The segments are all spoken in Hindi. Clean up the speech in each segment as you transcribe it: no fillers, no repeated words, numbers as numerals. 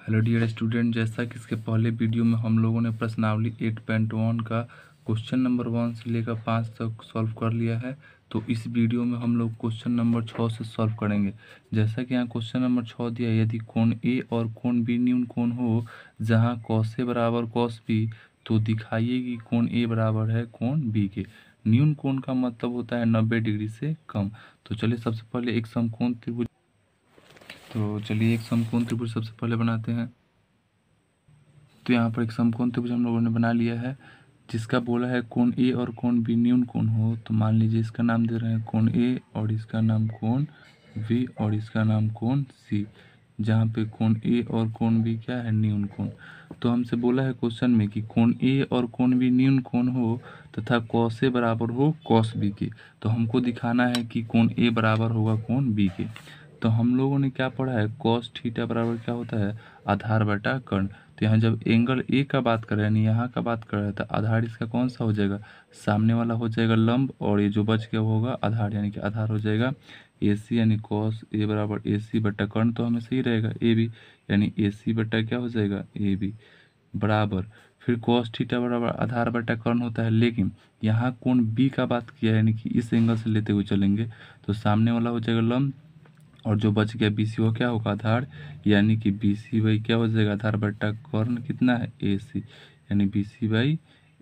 हेलो डियर स्टूडेंट, जैसा कि इसके पहले वीडियो में हम लोगों ने प्रश्नावली 8.1 का क्वेश्चन नंबर 1 से लेकर 5 तक सॉल्व कर लिया है। तो इस वीडियो में हम लोग क्वेश्चन नंबर 6 से सॉल्व करेंगे। जैसा कि यहाँ क्वेश्चन नंबर 6 दिया है, यदि कोण ए और कोण बी न्यून कोण हो जहाँ कॉस ए बराबर कॉस बी, तो दिखाइए कि कोण ए बराबर है कोण बी के। न्यून कोण का मतलब होता है 90 डिग्री से कम। तो चलिए सबसे पहले एक समकोण त्रिभुज एक समकोण त्रिभुज सबसे पहले बनाते हैं। तो यहाँ पर एक समकोण त्रिभुज हम लोगों ने बना लिया है, जिसका बोला है कोण ए और कोण बी न्यून कोण हो। तो मान लीजिए इसका नाम दे रहे हैं कोण ए और इसका नाम कोण बी और इसका नाम कोण सी, जहाँ पे कोण ए और कोण बी क्या है, न्यून कोण। तो हमसे बोला है क्वेश्चन में कि कोण ए और कोण बी न्यून कोण हो तथा कॉस ए बराबर हो कॉस बी के। तो हमको दिखाना है कि कोण ए बराबर होगा कोण बी के। तो हम लोगों ने क्या पढ़ा है, कॉस थीटा बराबर क्या होता है, आधार बटा कर्ण। तो यहाँ जब एंगल ए का बात कर रहे हैं, यानी यहाँ का बात कर रहे हैं, तो आधार इसका कौन सा हो जाएगा, सामने वाला हो जाएगा लंब, और ये जो बच गया वो होगा आधार, यानी कि आधार हो जाएगा ए सी, यानी कॉस ए बराबर ए सी बटा कर्ण तो हमें सही रहेगा ए बी, यानी ए सी बटा क्या हो जाएगा ए बी बराबर। फिर कॉस थीटा बराबर आधार बटा कर्ण होता है, लेकिन यहाँ कोण बी का बात किया है, यानी कि इस एंगल से लेते हुए चलेंगे तो सामने वाला हो जाएगा लंब, और जो बच गया बी सी वो क्या होगा आधार, यानी कि बी सी बाई क्या हो जाएगा आधार बट्टा कर्ण कितना है ए सी, यानी B C by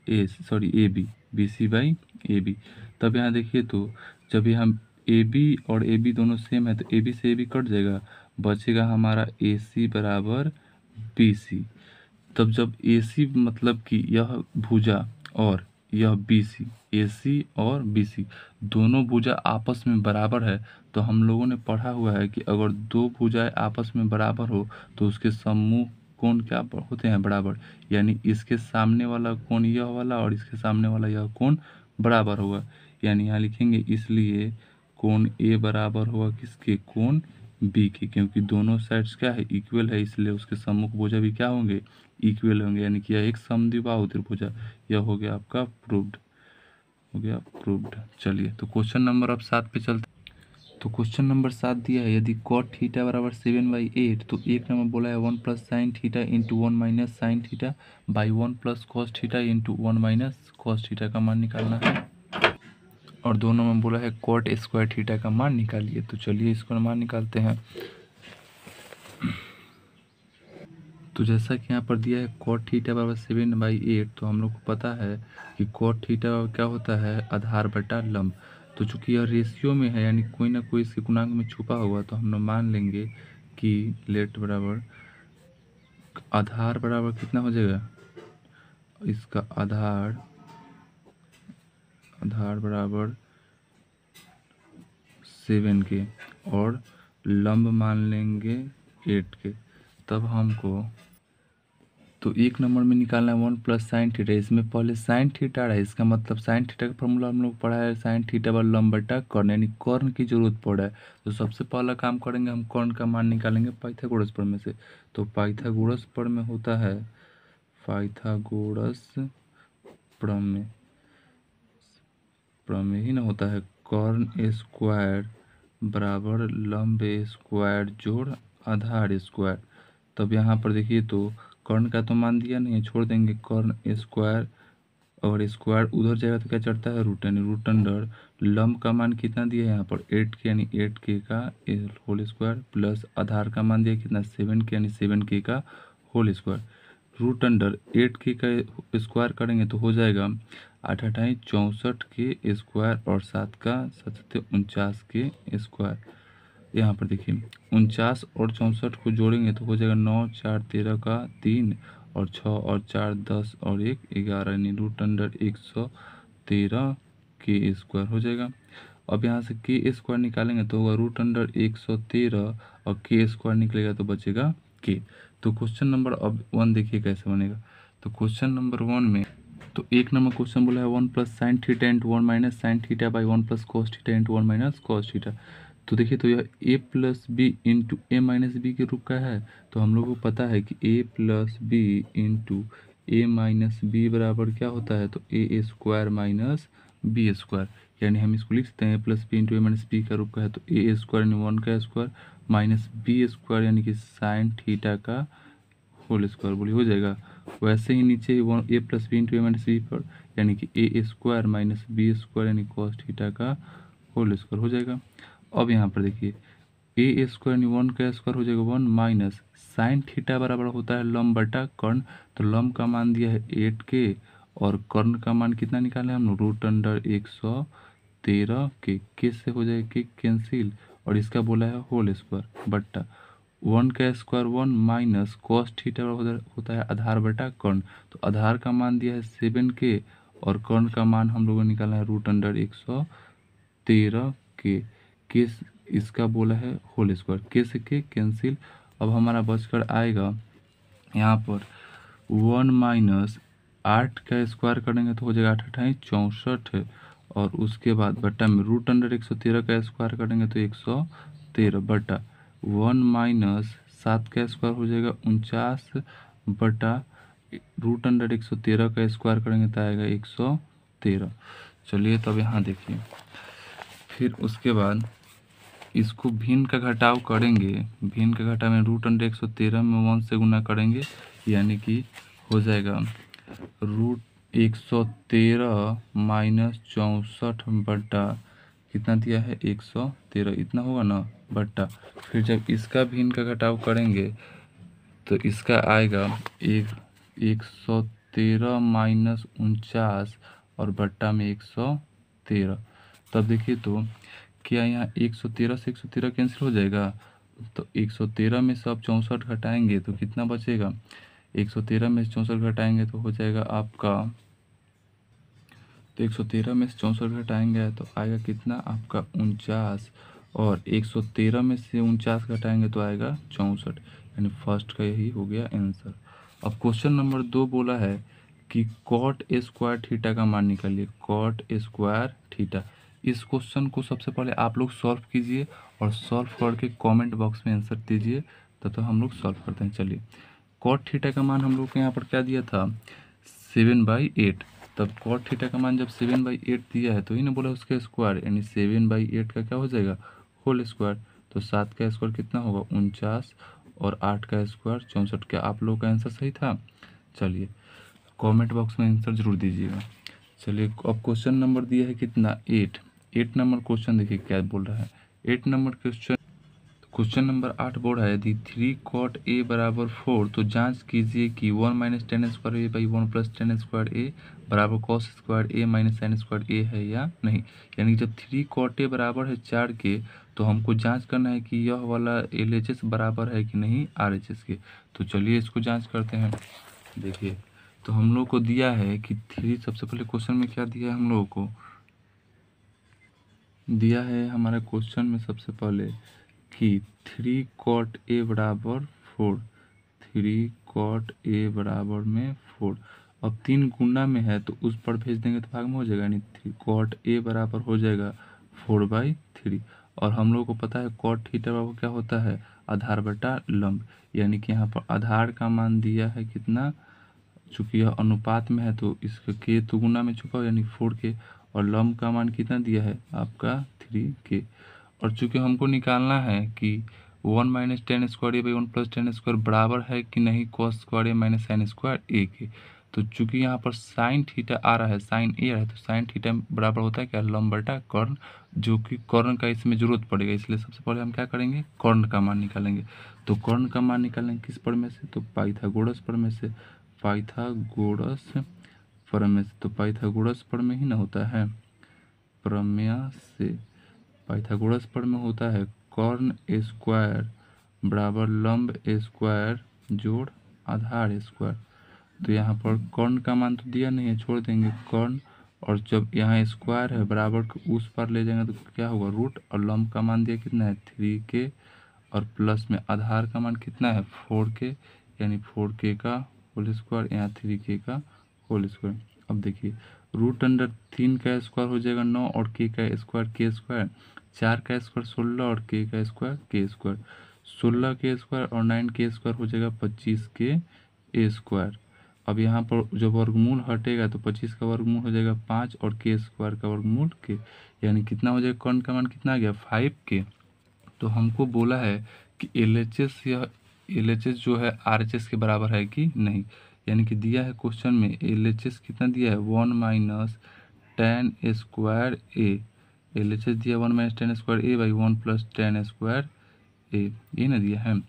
A B, B C by A B. तब यहाँ देखिए तो जब यहाँ ए बी और ए बी दोनों सेम है तो ए बी से ए बी कट जाएगा, बचेगा हमारा ए सी बराबर बी सी। तब जब ए सी मतलब कि यह भुजा और यह बी सी, ए सी और बी सी दोनों भुजा आपस में बराबर है, तो हम लोगों ने पढ़ा हुआ है कि अगर दो भुजाएं आपस में बराबर हो तो उसके समूह कोण क्या होते हैं, बराबर। यानी इसके सामने वाला कोण यह वाला और इसके सामने वाला यह कोण बराबर होगा, यानी यहाँ लिखेंगे इसलिए कोण ए बराबर होगा किसके, कोण बी के, क्योंकि दोनों साइड्स क्या है, इक्वल है, इसलिए उसके सम्मुख भुजा भी क्या होंगे, इक्वल होंगे, यानी कि यह एक समद्विबाहु त्रिभुज। यह हो गया आपका प्रूव्ड, हो गया प्रूव्ड। चलिए तो क्वेश्चन नंबर अब 7 पे चलते। तो क्वेश्चन नंबर 7 दिया है, यदि कॉट थीटा बराबर 7/8, तो एक नंबर बोला है 1 plus sine theta into 1 minus sine theta by 1 plus cos theta into 1 minus cos theta का मान निकालना है, और दोनों में बोला है कॉट स्क्वायर थीटा का मान निकालिए। तो चलिए इसको मान निकालते हैं। तो जैसा कि यहाँ पर दिया है कॉट थीटा बराबर 7/8, तो हम लोग को पता है कि कॉट थीटा क्या होता है, आधार बटा लंब। तो चूंकि यह रेशियो में है, यानी कोई ना कोई इसके गुणांक में छुपा हुआ, तो हम लोग मान लेंगे कि लेट बराबर आधार बराबर कितना हो जाएगा, इसका आधार बराबर 7 के, और लंब मान लेंगे 8 के। तब हमको तो एक नंबर में निकालना है 1 प्लस साइन थीटा, इसमें पहले साइन थीटा रहा है, इसका मतलब साइन थीटा का फॉर्मूला हम लोग पढ़ा है, साइन थीटा बराबर लंब बटा कर्ण, यानी कर्ण की जरूरत पड़ा है। तो सबसे पहला काम करेंगे, हम कर्ण का मान निकालेंगे पाइथागोरस प्रमेय से। तो पाइथागोरस प्रमेय होता है, पाइथागोरस प्रमेय ही ना होता है, कर्ण स्क्वायर बराबर लंब स्क्वायर जोड़ आधार स्क्वायर। तब यहाँ पर देखिए तो कर्ण का तो मान दिया नहीं है, छोड़ देंगे कर्ण स्क्वायर, और स्क्वायर उधर जाएगा तो क्या चढ़ता है रूट, यानी रूट अंडर लंब का मान कितना दिया है यहाँ पर 8 के, यानी 8 के का होल स्क्वायर, प्लस आधार का मान दिया कितना 7 के, यानी 7 के का होल स्क्वायर, रूट अंडर 8 के का स्क्वायर करेंगे तो हो जाएगा 8 8 64 के स्क्वायर, और 7 का 7 49 के स्क्वायर। यहाँ पर देखिए 49 और 64 को जोड़ेंगे तो हो जाएगा 9 4 13 का 3, और 6 और 4 10 और 1 11, यानी रूट अंडर 113 के स्क्वायर हो जाएगा। अब यहाँ से के स्क्वायर निकालेंगे तो होगा रूट अंडर 113, और के स्क्वायर निकलेगा तो बचेगा के। तो क्वेश्चन नंबर अब 1 देखिए कैसे बनेगा। तो क्वेश्चन नंबर 1 में तो एक नंबर क्वेश्चन बोला है 1 plus sine theta into 1 minus sine theta by 1 plus cos theta into 1 minus cos theta. तो देखिए तो यह ए प्लस बी इंटू ए माइनस बी के रूप का है। तो हम लोग को पता है कि ए प्लस बी इंटू ए माइनस बी बराबर क्या होता है, तो ए स्क्वायर माइनस बी स्क्वायर, यानी हम इसको लिख सकते हैं ए प्लस बी इंटू ए माइनस बी का रूप का है, तो ए स्क्वायर यानी 1 का स्क्वायर माइनस बी स्क्वायर यानी कि साइन थीटा का होल स्क्वायर बोलिए, हो जाएगा। वैसे ही नीचे ए प्लस बी इंटू ए माइनस बी पर, यानी कि ए स्क्वायर माइनस बी स्क्वायर यानी कॉस थीटा का होल स्क्वायर हो जाएगा। अब यहाँ पर देखिए ए स्क्वायर यानी 1 का स्क्वायर हो जाएगा 1 माइनस साइन थीटा बराबर होता है लंब बटा कर्ण। तो लंब का मान दिया है 8 के और कर्ण का मान कितना निकाले हम, रूट अंडर 113 के से हो जाएगा के कैंसिल, और इसका बोला है होल स्क्वायर बट्टा 1 का स्क्वायर 1 माइनस कॉस थीटा होता है आधार बटा कर्ण। तो आधार का मान दिया है 7 के और कर्ण का मान हम लोगों ने निकाला है रूट अंडर 113 के इसका बोला है होल स्क्वायर, के से के कैंसिल। अब हमारा बचकर आएगा यहाँ पर 1 माइनस 8 का स्क्वायर करेंगे तो हो जाएगा 8 अठाई 64, और उसके बाद बट्टा में रूट अंडर 113 का स्क्वायर करेंगे तो 113 बट्टा 1 माइनस 7 का स्क्वायर हो जाएगा 49 बटा रूट अंडर 113 का स्क्वायर करेंगे तो आएगा 113। चलिए तब यहाँ देखिए, फिर उसके बाद इसको भिन्न का घटाव करेंगे, भिन्न का घटाव में रूट अंडर 113 में 1 से गुना करेंगे, यानी कि हो जाएगा रूट 113 माइनस 64 बट्टा कितना दिया है 113, इतना होगा ना बट्टा। फिर जब इसका भिन्न का घटाव करेंगे तो इसका आएगा 113 माइनस 49 और बट्टा में 113। तब देखिए तो क्या यहाँ 113 से 113 कैंसिल हो जाएगा, तो 113 में से आप 64 घटाएंगे तो कितना बचेगा, 113 में से 64 घटाएंगे तो हो जाएगा आपका, तो 113 में से 64 घटाएंगे तो आएगा कितना आपका 49, और 113 में से 49 घटाएंगे तो आएगा 64, यानी फर्स्ट का यही हो गया आंसर। अब क्वेश्चन नंबर 2 बोला है कि कॉट स्क्वायर थीटा का मान निकालिए, कॉट स्क्वायर थीटा। इस क्वेश्चन को सबसे पहले आप लोग सॉल्व कीजिए और सॉल्व करके कमेंट बॉक्स में आंसर दीजिए, तो हम लोग सॉल्व करते हैं। चलिए कॉट थीटा का मान हम लोग को यहाँ पर क्या दिया था 7/8। तब कॉट थीटा का मान जब 7/8 दिया है तो ही ना बोला उसका स्क्वायर, यानी 7/8 का क्या हो जाएगा होल स्क्वायर। तो 7 का स्क्वायर कितना होगा 49 और 8 का स्क्वायर 64। क्या आप लोग का आंसर सही था? चलिए कमेंट बॉक्स में आंसर जरूर दीजिएगा। चलिए अब क्वेश्चन नंबर दिया है कितना 8 नंबर क्वेश्चन देखिए क्या बोल रहा है। 8 नंबर क्वेश्चन नंबर 8 बोल रहा है यदि 3 cot a बराबर 4 तो जांच कीजिए कि 1 minus tan square A by 1 plus tan square A बराबर cos square A minus sine square A है या नहीं। यानी जब 3 cot a बराबर है 4 के तो हमको जांच करना है कि यह वाला LHS बराबर है कि नहीं RHS के। तो चलिए इसको जांच करते हैं। देखिए तो हम लोग को दिया है कि 3, सबसे पहले क्वेश्चन में क्या दिया है हम लोगों को, दिया है हमारे क्वेश्चन में सबसे पहले कि 3 cot a बराबर 4, 3 cot a बराबर में 4। अब 3 गुना में है तो उस पर भेज देंगे तो भाग में हो जाएगा, यानी 3 cot a बराबर हो जाएगा 4/3। और हम लोग को पता है cot थीटा बराबर क्या होता है आधार बटा लंब, यानी कि यहाँ पर आधार का मान दिया है कितना, चूँकि यह अनुपात में है तो इसका के तो गुना में छुपा यानी 4 के, और लंब का मान कितना दिया है आपका 3 के। और चूँकि हमको निकालना है कि 1 minus tan square A by 1 plus tan square बराबर है कि नहीं cos square A minus sine square A के। तो चूँकि यहाँ पर साइन थीटा आ रहा है, साइन ए आ रहा है, तो साइन थीटा बराबर होता है क्या लंब बटा कर्ण, जो कि कर्ण का इसमें जरूरत पड़ेगा, इसलिए सबसे पहले हम क्या करेंगे कर्ण का मान निकालेंगे। तो कर्ण का मान निकालेंगे किस प्रमेय से, तो पाइथागोरस प्रमेय से, पाइथागोरस प्रमेय से। तो पाइथागोरस प्रमेय ही ना होता है, प्रमेय से पाइथागोरस प्रमेय होता है कर्ण स्क्वायर बराबर लंब स्क्वायर जोड़ आधार स्क्वायर। तो यहाँ पर कर्ण का मान तो दिया नहीं है, छोड़ देंगे कर्ण, और जब यहाँ स्क्वायर है बराबर उस पर ले जाएंगे तो क्या होगा रूट, और लंब का मान दिया कितना है 3 के, और प्लस में आधार का मान कितना है 4 के, यानी 4 का होल स्क्वायर, यहाँ 3 का होल स्क्वायर। अब देखिए रूट अंडर 3 का स्क्वायर हो जाएगा 9 और के का स्क्वायर के स्क्वायर, 4 का स्क्वायर 16 और के का स्क्वायर के स्क्वायर, 16 के स्क्वायर और 9 के स्क्वायर हो जाएगा 25 के स्क्वायर। अब यहाँ पर जब वर्गमूल हटेगा तो 25 का वर्गमूल हो जाएगा 5 और के स्क्वायर का वर्गमूल के, यानी कितना हो जाएगा कर्ण का मान कितना आ गया 5 के। तो हमको बोला है कि LHS यह LHS जो है RHS के बराबर है कि नहीं। यानी कि दिया है क्वेश्चन में LHS कितना दिया है 1 minus tan square A. LHS दिया 1 minus tan square A by 1 plus tan square A, ये ना दिया है।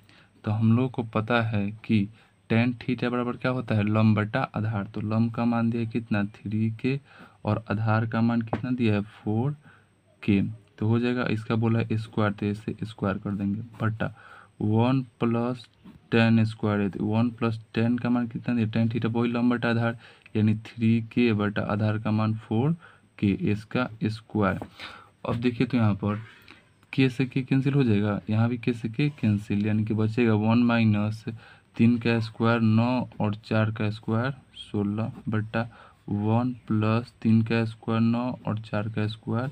तो हम लोग को पता है कि टेन थीटा बराबर क्या होता है लंब बटा आधार। तो लंब का मान दिया है कितना 3k और आधार का मान कितना दिया है 4k। तो हो जाएगा इसका बोला है स्क्वायर, तो इसे स्क्वायर कर देंगे बटा 1 प्लस टेन स्क्वायर है। तो 1 प्लस टेन का मान कितना दिया टेन थीटा वही लंब बटा आधार, यानी 3k बटा आधार का मान 4k, इसका स्क्वायर। अब देखिए तो यहाँ पर के से के कैंसिल हो जाएगा, यहाँ भी के से के कैंसिल, यानी कि बचेगा 1 माइनस 3 का स्क्वायर 9 और 4 का स्क्वायर 16 बटा 1 प्लस 3 का स्क्वायर 9 और 4 का स्क्वायर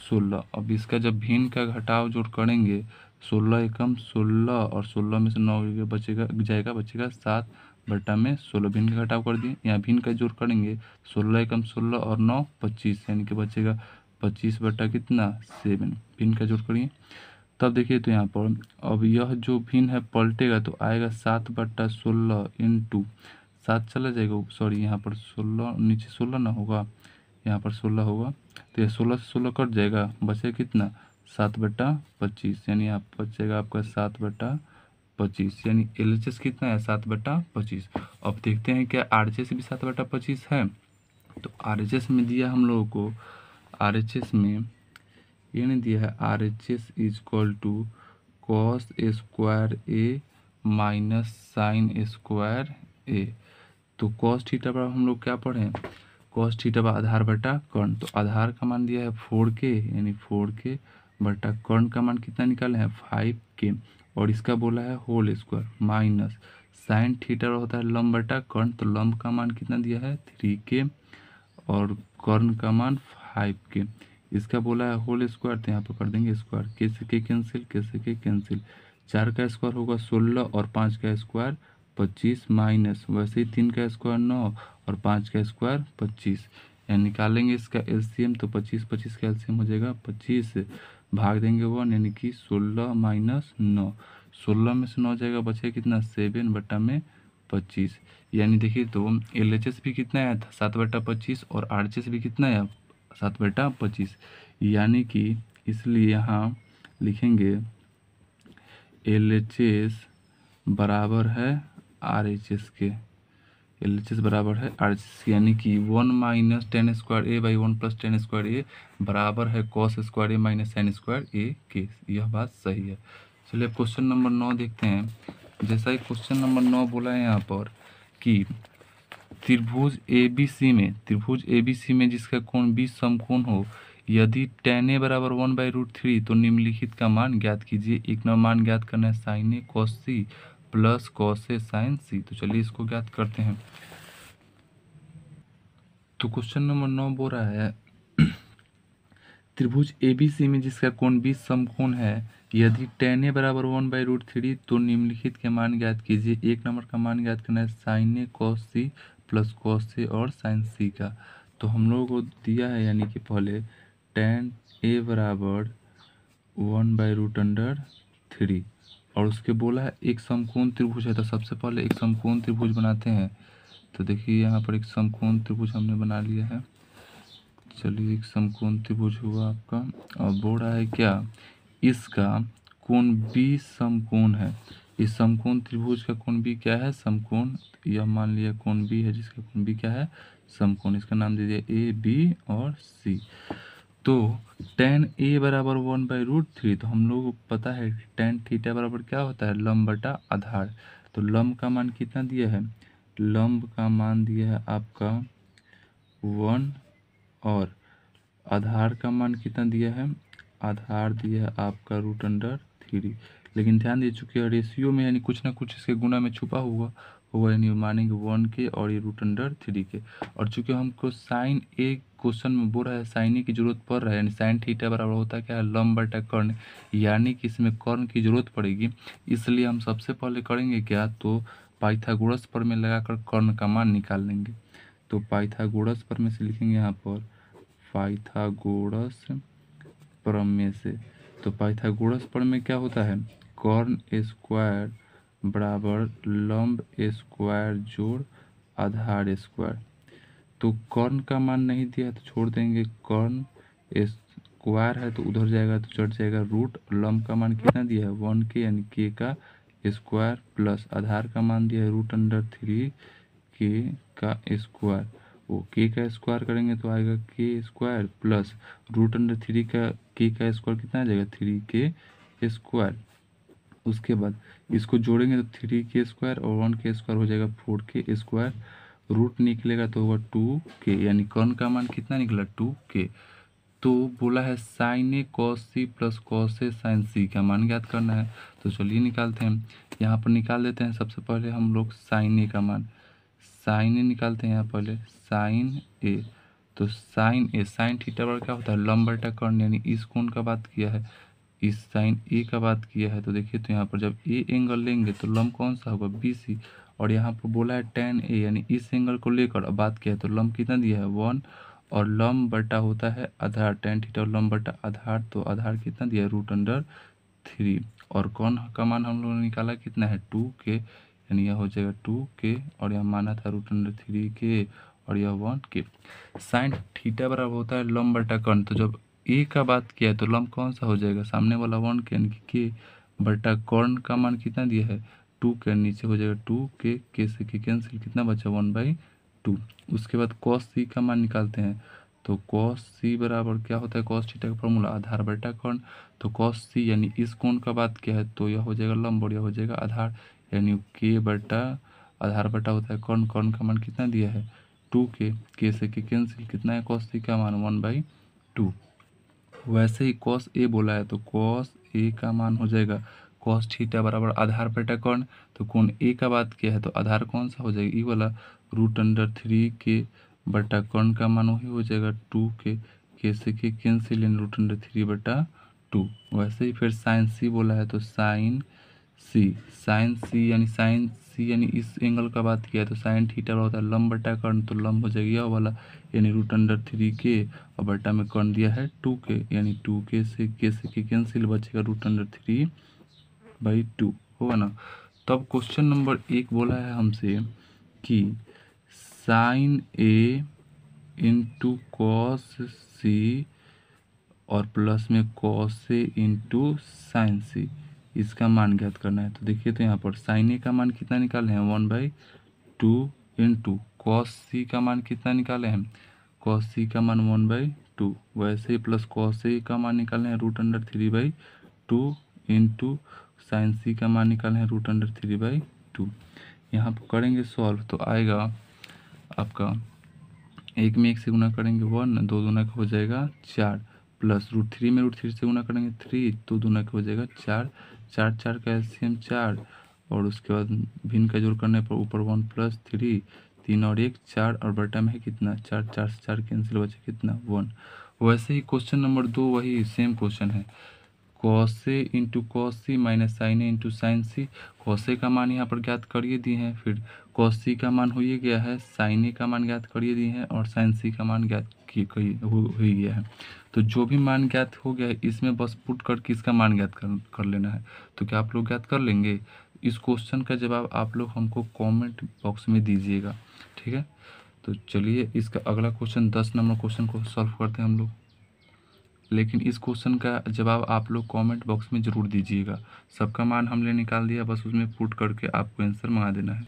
16। अब इसका जब भिन्न का घटाव जोड़ करेंगे 16 एकम 16 और 16 में से 9 बचेगा 7 बटा में 16। भिन्न का घटाव कर दिए, यहाँ भिन्न का जोड़ करेंगे 16 एकम 16 और 9 25, यानी कि बचेगा 25 बटा कितना 7। भिन्न का जोड़ करिए तब देखिए तो यहाँ पर अब यह जो भिन्न है पलटेगा तो आएगा 7 बटा 16 इंटू 7 चला जाएगा, सॉरी यहाँ पर 16 नीचे 16 ना होगा, यहाँ पर 16 होगा, तो ये 16 से 16 कट जाएगा, बचेगा कितना 7 बटा 25, यानी यहाँ बचेगा आपका 7 बटा 25, यानी LHS कितना है 7 बटा 25। अब देखते हैं क्या RHS भी 7 बटा 25 है। तो RHS में दिया हम लोगों को, RHS में ये नहीं दिया है RHS is equal to cos square A minus sine square A. तो कॉस थीटा पर हम लोग क्या पढ़ें, कॉस थीटा पर आधार बटा कर्ण। तो आधार का मान दिया है 4k, यानी 4k बटा कर्ण का मान कितना निकाले हैं 5k, और इसका बोला है whole square minus sine theta होता है लंब बटा कर्ण। तो लंब का मान कितना दिया है 3k और कर्ण का मान 5k, इसका बोला है होल स्क्वायर, तो यहाँ पर कर देंगे स्क्वायर। के से के कैंसिल, के से के कैंसिल, 4 का स्क्वायर होगा 16 और 5 का स्क्वायर 25 माइनस वैसे ही 3 का स्क्वायर 9 और 5 का स्क्वायर 25, यानी निकालेंगे इसका LCM तो 25 का LCM हो जाएगा 25, भाग देंगे 1, यानी कि 16 माइनस 9, 16 में से 9 जाएगा बचेगा कितना 7 बटा में 25। यानी देखिए तो LHS भी कितना है 7 बटा 25 और RHS भी कितना है 7 बटा 25, यानी कि इसलिए यहाँ लिखेंगे LHS बराबर है RHS के, LHS बराबर है RHS, यानी कि 1 minus tan square A by 1 plus tan square A बराबर है cos square A minus sine square A के। यह बात सही है। चलिए क्वेश्चन नंबर 9 देखते हैं। जैसा ही क्वेश्चन नंबर 9 बोला है यहाँ पर कि त्रिभुज ABC में जिसका कोण 20 समकोण हो, यदि tan A बराबर 1/√3 तो निम्नलिखित का मान ज्ञात कीजिए। एक नंबर मान ज्ञात करना है sine A cos C plus cos A sin C। तो चलिए इसको ज्ञात करते हैं। तो क्वेश्चन नंबर 9 बोल रहा है त्रिभुज ABC में जिसका कोण 20 समकोण है, यदि tan A बराबर 1/√3 तो निम्नलिखित के मान ज्ञात कीजिए। एक नंबर का मान ज्ञात करना है sine A cos C plus cos A और sin C का। तो हम लोगों को दिया है, यानी कि पहले tan A बराबर 1/√3 और उसके बोला है एक समकोण त्रिभुज है। तो सबसे पहले एक समकोण त्रिभुज बनाते हैं। तो देखिए यहाँ पर एक समकोण त्रिभुज हमने बना लिया है। चलिए एक समकोण त्रिभुज हुआ आपका, और बोल रहा है क्या इसका कोण B समकोण है। इस समकोण त्रिभुज का कोण B क्या है समकोण, यह मान लिया कोण B है जिसका कोण B क्या है समकोण। इसका नाम दे दिया A B और C। तो tan A बराबर 1/√3, तो हम लोग को पता है tan थीटा बराबर क्या होता है लंब बटा आधार। तो लंब का मान कितना दिया है, लंब का मान दिया है आपका 1 और आधार का मान कितना दिया है, आधार दिया है आपका √3। लेकिन ध्यान दीजिए चूंकि रेशियो में यानी कुछ ना कुछ इसके गुना में छुपा हुआ होगा, यानी मानेंगे 1 के और ये √3 के। और चूंकि हमको साइन ए क्वेश्चन में बोल रहा है साइन ए की जरूरत पड़ रहा है, यानी साइन थीटा बराबर होता है क्या है लंब बटा कर्ण, यानी कि इसमें कर्ण की जरूरत पड़ेगी। इसलिए हम सबसे पहले करेंगे क्या, तो पाइथागोरस प्रमेय लगाकर कर्ण का मान निकाल लेंगे। तो पाइथागोरस प्रमेय से लिखेंगे यहाँ पर पाइथागोरस प्रमेय से। तो पाइथागोरस प्रमेय क्या होता है कर्ण स्क्वायर बराबर लंब स्क्वायर जोड़ आधार स्क्वायर। तो कर्ण का मान नहीं दिया तो छोड़ देंगे, कर्ण स्क्वायर है तो उधर जाएगा तो चढ़ जाएगा रूट। लंब का मान कितना दिया है 1k यानी k का स्क्वायर प्लस आधार का मान दिया है √3 k का स्क्वायर। वो k का स्क्वायर करेंगे तो आएगा k स्क्वायर प्लस √3 का k का स्क्वायर कितना आ जाएगा 3k स्क्वायर। उसके बाद इसको जोड़ेंगे तो 3k स्क्वायर और 1k स्क्वायर हो जाएगा 4k स्क्वायर। रूट निकलेगा तो होगा 2k यानी कर्ण का मान कितना निकला 2k। तो बोला है sign A cos C plus cos A sign सी का मान ज्ञात करना है। तो चलिए निकालते हैं, यहाँ पर निकाल देते हैं। सबसे पहले हम लोग साइन ए का मान, साइन ए निकालते हैं यहाँ पहले, साइन ए। तो साइन ए साइन थीटा बराबर क्या होता है लंब बटा कर्ण, यानी इस कोण का बात किया है, इस साइन ए का बात किया है। तो देखिए तो यहाँ पर जब ए एंगल लेंगे तो लंब कौन सा होगा BC, और यहाँ पर बोला है tan ए यानी इस एंगल को लेकर अब बात किया है तो लंब कितना दिया है 1, और लंब बटा होता है आधार, tan थीटा लंब बटा आधार, तो आधार कितना दिया है √3। और कौन का मान हम लोगों ने निकाला कितना है 2k, यानी यह हो जाएगा 2k और यह माना था √3k और यह 1k। साइन थीटा बराबर होता है लंब बटा कर्ण, तो जब ए का बात किया है तो लंब कौन सा हो जाएगा सामने वाला 1k यानी कि k बटा कर्ण का मान कितना दिया है 2k, नीचे हो जाएगा 2k, k से k कैंसिल, कितना बचा 1/2। उसके बाद cos c का मान निकालते हैं। तो cos c बराबर क्या होता है cos थीटा का फॉर्मूला आधार बटा कर्ण। तो cos c यानी इस कोण का बात किया है तो यह हो जाएगा लंब और यह हो जाएगा आधार, यानी k बटा आधार बटा होता है कर्ण, कर्ण का मान कितना दिया है 2k, k से k कैंसिल, कितना है cos c का मान 1/2। वैसे ही cos a बोला है तो cos a का मान हो जाएगा cos थीटा बराबर आधार बटा कर्ण। तो कोण a का बात किया है तो आधार कौन सा हो जाएगा ई वाला √3k बटा कर्ण का मान वही हो जाएगा 2k, k से k कैंसिल यानी √3/2। वैसे ही फिर साइन c बोला है तो साइन c यानी इस एंगल का बात किया है तो साइन थीटा होता है लंब बटा कर्ण, तो लंब हो जाएगा यह वाला यानी √3k और बटा में कर्ण दिया है 2k, यानी 2k से k कैंसिल बचेगा √3 होगा ना। तब क्वेश्चन नंबर 1 बोला है हमसे कि साइन a इंटू कॉस सी और प्लस में cos a इंटू साइन सी, इसका मान ज्ञात करना है। तो देखिए तो यहाँ पर साइन ए का मान कितना निकाले हैं 1/2 इंटू कॉस सी का मान कितना निकाले हैं कॉस सी का मान 1/2, वैसे ही प्लस कॉस ए का मान निकाले हैं √3/2 इंटू साइन सी का मान निकाले हैं √3/2। यहाँ पर करेंगे सॉल्व तो आएगा आपका एक में एक से गुना करेंगे 1, 2 दूना का हो जाएगा 4, प्लस √3 में √3 से गुना करेंगे 3, तो दूना का हो जाएगा 4, 4 4 का एलसीएम 4, और उसके बाद भिन्न का जोड़ करने पर ऊपर 1 + 3, 3 और 1 4, और बटा में है कितना 4, 4 से 4 कैंसिल बचे कितना 1। वैसे ही क्वेश्चन नंबर 2 वही सेम क्वेश्चन है, cos a into cos C minus sine A into sine C. cos a का मान यहाँ पर ज्ञात करिए दिए हैं, फिर cos c का मान हो ही गया है, साइन ए का मान ज्ञात करिए दिए हैं और साइन सी का मान ज्ञात हो ही गया है। तो जो भी मान ज्ञात हो गया है इसमें बस पुट करके इसका मान ज्ञात कर लेना है। तो क्या आप लोग ज्ञात कर लेंगे? इस क्वेश्चन का जवाब आप लोग हमको कॉमेंट बॉक्स में दीजिएगा, ठीक है। तो चलिए इसका अगला क्वेश्चन 10 नंबर क्वेश्चन को सॉल्व करते हैं हम लोग, लेकिन इस क्वेश्चन का जवाब आप लोग कमेंट बॉक्स में ज़रूर दीजिएगा। सबका मान हमने निकाल दिया, बस उसमें पुट करके आपको आंसर मंगा देना है।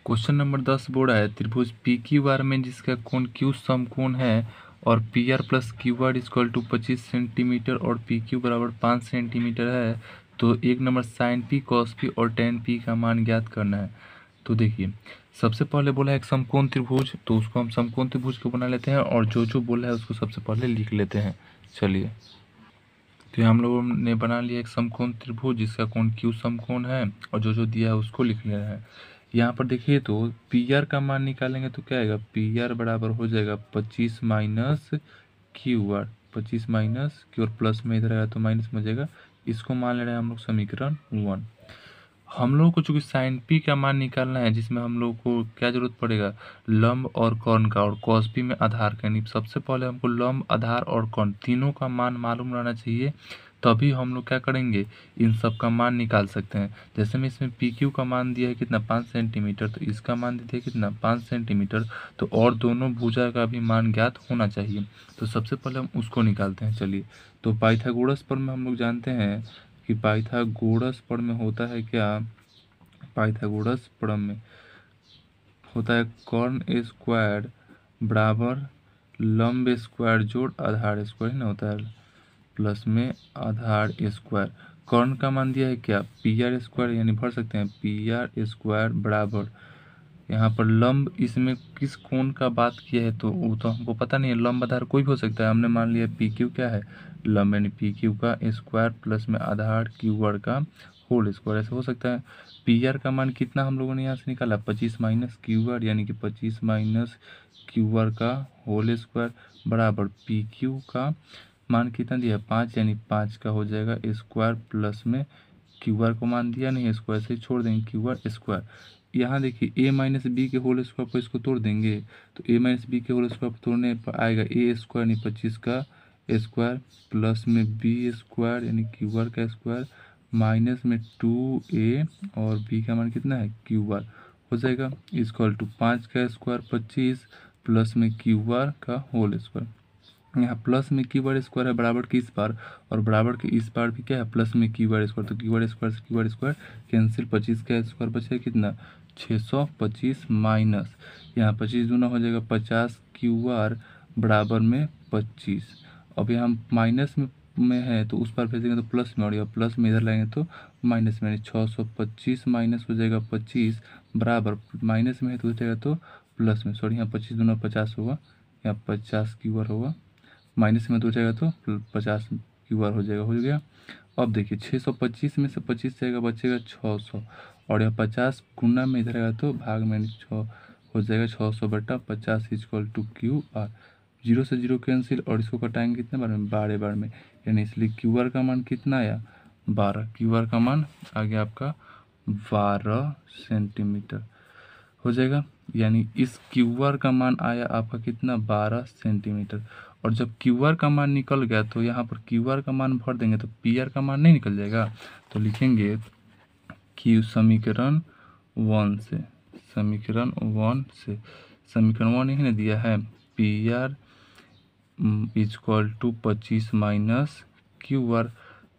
क्वेश्चन नंबर 10 बोर्ड है त्रिभुज PQR में जिसका कोण Q समकोण है और PR + QR = 25 सेंटीमीटर और PQ बराबर 5 सेंटीमीटर है, तो एक number sine P cos P और tan P का मान ज्ञात करना है। तो देखिए सबसे पहले बोला है एक समकोण त्रिभुज, तो उसको हम समकोण त्रिभुज को बना लेते हैं और जो बोला है उसको सबसे पहले लिख लेते हैं। चलिए तो हम लोगों ने बना लिया एक समकोण त्रिभुज जिसका कोण Q समकोण है और जो दिया है उसको लिख लेना है। यहाँ पर देखिए तो PR का मान निकालेंगे तो क्या आएगा PR बराबर हो जाएगा 25 - QR, 25 - Q और प्लस में इधर आएगा तो माइनस में जाएगा। इसको मान ले रहे हैं हम लोग समीकरण 1। हम लोगों को चूंकि साइन P का मान निकालना है जिसमें हम लोग को क्या जरूरत पड़ेगा लंब और कर्ण का, और cos P में आधार का, यानी सबसे पहले हमको लंब आधार और कर्ण तीनों का मान मालूम रहना चाहिए, तभी हम लोग क्या करेंगे, इन सब का मान निकाल सकते हैं। जैसे में इसमें पी क्यू का मान दिया है कितना 5 सेंटीमीटर, तो इसका मान दिया है कितना 5 सेंटीमीटर, तो और दोनों भुजा का भी मान ज्ञात होना चाहिए। तो सबसे पहले हम उसको निकालते हैं। चलिए, तो पाइथागोरस पर में हम लोग जानते हैं कि पाइथागोरस पर में होता है क्या, पाइथागोरस पर में होता है कर्ण स्क्वायर बराबर लंब स्क्वायर जोड़ आधार स्क्वायर, ना होता है प्लस में आधार स्क्वायर। कर्ण का मान दिया है क्या पी आर स्क्वायर, यानी भर सकते हैं पी आर स्क्वायर बराबर, यहाँ पर लंब इसमें किस कोण का बात किया है तो वो तो हमको पता नहीं है, लंब आधार कोई भी हो सकता है। हमने मान लिया पी क्यू क्या है लंब, यानी पी क्यू का स्क्वायर प्लस में आधार क्यू आर का होल स्क्वायर, ऐसे हो सकता है। पी आर का मान कितना हम लोगों ने यहाँ से निकाला 25 माइनस क्यू आर, यानी कि 25 माइनस क्यू आर का होल स्क्वायर बराबर पी क्यू का मान कितना दिया 5, यानी 5 का हो जाएगा स्क्वायर प्लस में क्यू आर को मान दिया नहीं, स्क्वायर से छोड़ देंगे क्यू आर स्क्वायर। यहाँ देखिए ए माइनस बी के होल स्क्वायर पर इसको तोड़ देंगे, तो ए माइनस बी के होल स्क्वायर पर तोड़ने पर आएगा ए स्क्वायर यानी 25 का स्क्वायर प्लस में बी स्क्वायर यानी क्यू आर का स्क्वायर माइनस में 2a और b का मान कितना है क्यू आर हो जाएगा इक्वल टू 5 का स्क्वायर 25 प्लस में क्यू आर का होल स्क्वायर। यहाँ प्लस में क्यू आर स्क्वायर है बराबर के इस पार, और बराबर के इस पार भी क्या है प्लस में क्यू आर स्क्वायर, तो क्यू आर स्क्वायर से क्यू आर स्क्वायर कैंसिल, 25 का स्क्वायर बचेगा कितना 625 माइनस यहाँ 25 दूना हो जाएगा 50 क्यू आर बराबर में 25। अब यहाँ माइनस में है तो उस पार भेजेंगे तो प्लस में, और प्लस में इधर लाएंगे तो माइनस में, 625 माइनस हो जाएगा 25 बराबर माइनस में है तो हो जाएगा तो प्लस में, सॉरी यहाँ 25 दूना 50 होगा, यहाँ 50 क्यू आर होगा, माइनस में तो हो जाएगा तो 50 क्यू आर हो गया। अब देखिए 625 में से 25 जाएगा बचेगा 600, और यह 50 गुना में इधर आएगा तो भाग में 6 हो जाएगा 600 बटा 50 इक्वल टू क्यू आर। 0 से 0 कैंसिल, और इसको कटाएंगे कितने बार में 12 बार में, यानी इसलिए क्यू आर का मान कितना आया 12, क्यू आर का मान आ गया आपका 12 सेंटीमीटर हो जाएगा। यानी इस क्यू आर का मान आया आपका कितना 12 सेंटीमीटर। और जब क्यू आर का मान निकल गया तो यहाँ पर क्यू आर का मान भर देंगे तो पी आर का मान नहीं निकल जाएगा, तो लिखेंगे क्यू समीकरण 1 से, समीकरण 1 ही ने दिया है P R equal to 25 minus Q R,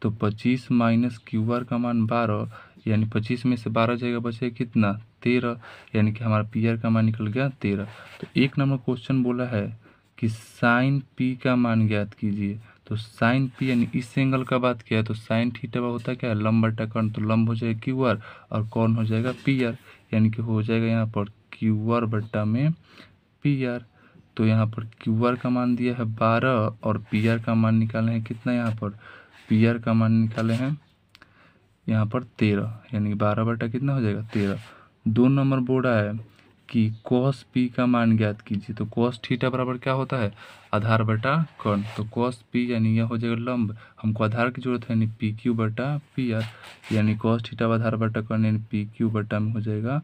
तो 25 माइनस क्यू आर का मान 12, यानी 25 में से 12 जाएगा बचेगा कितना 13, यानी कि हमारा पी आर का मान निकल गया 13। तो 1 नंबर क्वेश्चन बोला है कि साइन पी का मान ज्ञात कीजिए, तो साइन पी यानी इस एंगल का बात किया है तो साइन थीटा होता क्या है लंब बटा कर्ण, तो लंब हो जाएगा क्यू आर और कर्ण हो जाएगा पी आर, यानी कि हो जाएगा यहाँ पर क्यू आर बटा में पी आर। तो यहाँ पर क्यू आर का मान दिया है 12 और पी आर का मान निकाले हैं कितना, यहाँ पर पी आर का मान निकाले हैं यहाँ पर 13, यानी 12 बटा कितना हो जाएगा 13। 2 नंबर बोला है कि कॉस पी का मान ज्ञात कीजिए, तो कॉस थीटा बराबर क्या होता है आधार बटा कर्ण, तो कॉस पी यानी यह हो जाएगा लंब, हमको आधार की जरूरत है यानी पी क्यू बटा पी आर, यानी कॉस थीटा आधार बटा कर्ण यानी पी क्यू बटा में हो जाएगा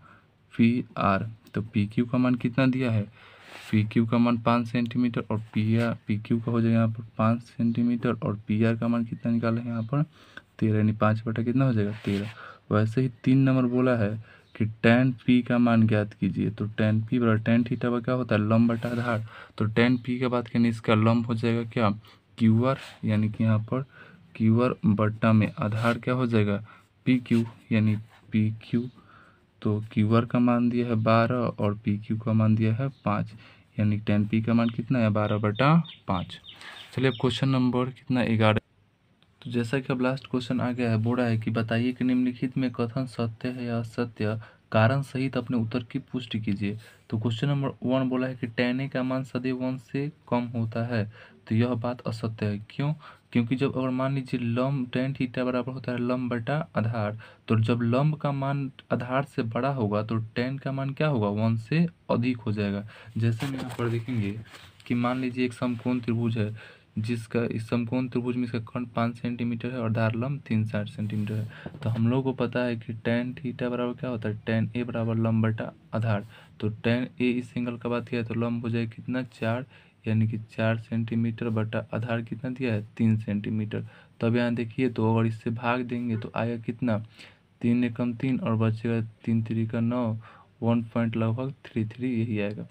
पी आर। तो पी क्यू का मान कितना दिया है पी क्यू का मान 5 सेंटीमीटर और पी क्यू का हो जाएगा यहाँ पर 5 सेंटीमीटर, और पी आर का मान कितना निकाले हैं यहाँ पर 13, यानी 5 बटा कितना हो जाएगा 13। वैसे ही 3 नंबर बोला है कि tan p का मान ज्ञात कीजिए, तो tan p बराबर tan थीटा पर क्या होता है लंब बटा आधार, तो tan p का बात करें इसका लंब हो जाएगा क्या क्यू आर, यानी कि यहाँ पर क्यू आर बटा में आधार क्या हो जाएगा पी क्यू, यानी पी क्यू, तो क्यू आर का मान दिया है 12 और पी क्यू का मान दिया है 5, यानी tan p का मान कितना है 12 बटा 5। चलिए अब क्वेश्चन नंबर कितना 11। तो जैसा कि अब लास्ट क्वेश्चन आ गया है, बोला है कि बताइए कि निम्नलिखित में कथन सत्य है या असत्य, कारण सहित अपने उत्तर की पुष्टि कीजिए। तो क्वेश्चन नंबर 1 बोला है कि tan a का मान सदैव 1 से कम होता है, तो यह बात असत्य है। क्यों? क्योंकि जब अगर मान लीजिए लंब tan थीटा बराबर होता है लंब बटा आधार, तो जब लंब का मान आधार से बड़ा होगा तो tan का मान क्या होगा 1 से अधिक हो जाएगा। जैसे हम यहाँ पर देखेंगे कि मान लीजिए एक समकोण त्रिभुज है, जिसका इस समकोण त्रिभुज में इसका खंड 5 सेंटीमीटर है और धार लंब 360 सेंटीमीटर है। तो हम लोग को पता है कि tan थीटा बराबर क्या होता है tan a बराबर लंब बटा आधार, तो tan a इस एंगल का बात किया तो लंब हो जाएगा कितना 4, यानी कि 4 सेंटीमीटर बटा आधार कितना दिया है 3 सेंटीमीटर। तब यहाँ देखिए तो अगर इससे भाग देंगे तो आएगा कितना 3 एकम 3 और बचेगा 3 3 का 9 1 पॉइंट लगभग 33 यही आएगा।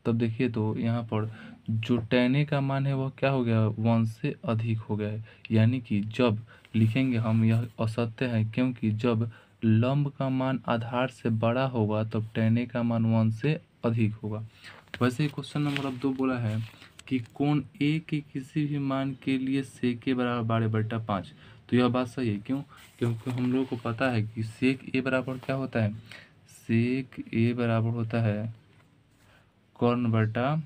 तब देखिए तो यहाँ पर जो tan A का मान है वह क्या हो गया 1 से अधिक हो गया है, यानी कि जब लिखेंगे हम यह असत्य है क्योंकि जब लंब का मान आधार से बड़ा होगा तब tan A का मान 1 से अधिक होगा। वैसे ही क्वेश्चन नंबर अब 2 बोला है कि कोण A के किसी भी मान के लिए sec A बराबर 12/5। तो यह बात सही है, क्यों? क्योंकि हम लोग को पता है कि sec A बराबर क्या होता है, sec A बराबर होता है कर्ण बटा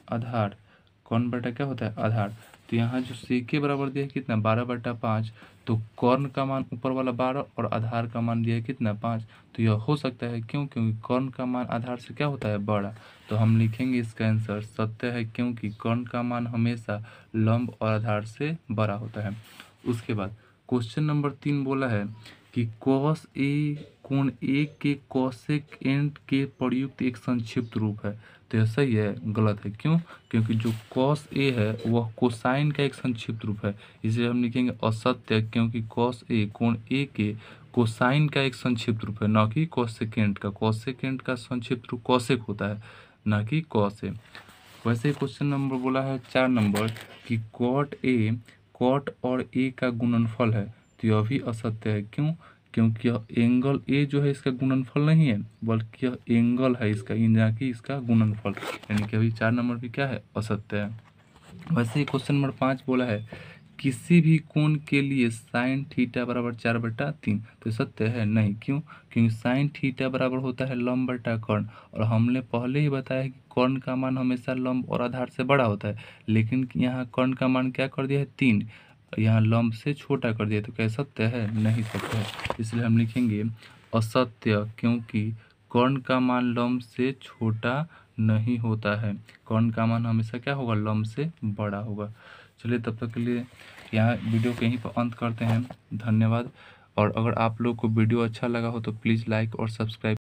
आधार। कर्ण बटा क्या होता है आधार। तो यहाँ जो sec A बराबर दिया है कितना 12/5, तो कर्ण का मान ऊपर वाला 12 और आधार का मान दिया है कितना 5। तो यह हो सकता है, क्यों? क्योंकि कर्ण का मान आधार से क्या होता है बड़ा। तो हम लिखेंगे इसका आंसर सत्य है, क्योंकि कर्ण का मान हमेशा लंब और आधार से बड़ा होता है। उसके बाद क्वेश्चन नंबर 3 बोला है कि cos A कोण A के cosec एंड के प्रयुक्त एक संक्षिप्त रूप है। तो यह सही है गलत है, क्यों? क्योंकि जो cos A है वह कोसाइन का एक संक्षिप्त रूप है, इसे हम लिखेंगे असत्य, क्योंकि cos A कोण A के कोसाइन का एक संक्षिप्त रूप है, न कि कोसेकेंट का। कोसेकेंट का संक्षिप्त रूप कोसेक होता है, न कि cos A। वैसे ही क्वेश्चन नंबर बोला है 4 नंबर कि कॉट और ए का गुणनफल है। तो यह भी असत्य है, क्यों? क्योंकि यह एंगल ए जो है इसका गुणनफल नहीं है, बल्कि यह एंगल है इसका, ना कि इसका गुणनफल, यानी कि अभी 4 नंबर भी क्या है असत्य है। वैसे ही क्वेश्चन नंबर 5 बोला है किसी भी कोण के लिए साइन थीटा बराबर 4/3। तो सत्य है नहीं, क्यों? क्योंकि साइन थीटा बराबर होता है लंब बटा कर्ण, और हमने पहले ही बताया कि कर्ण का मान हमेशा लंब और आधार से बड़ा होता है, लेकिन यहाँ कर्ण का मान क्या कर दिया है 3, यहाँ लंब से छोटा कर दिया। तो क्या सत्य है? नहीं सत्य है, इसलिए हम लिखेंगे असत्य, क्योंकि कर्ण का मान लंब से छोटा नहीं होता है। कर्ण का मान हमेशा क्या होगा लंब से बड़ा होगा। चलिए तब तक के लिए यहाँ वीडियो को यहीं पर अंत करते हैं। धन्यवाद। और अगर आप लोग को वीडियो अच्छा लगा हो तो प्लीज़ लाइक और सब्सक्राइब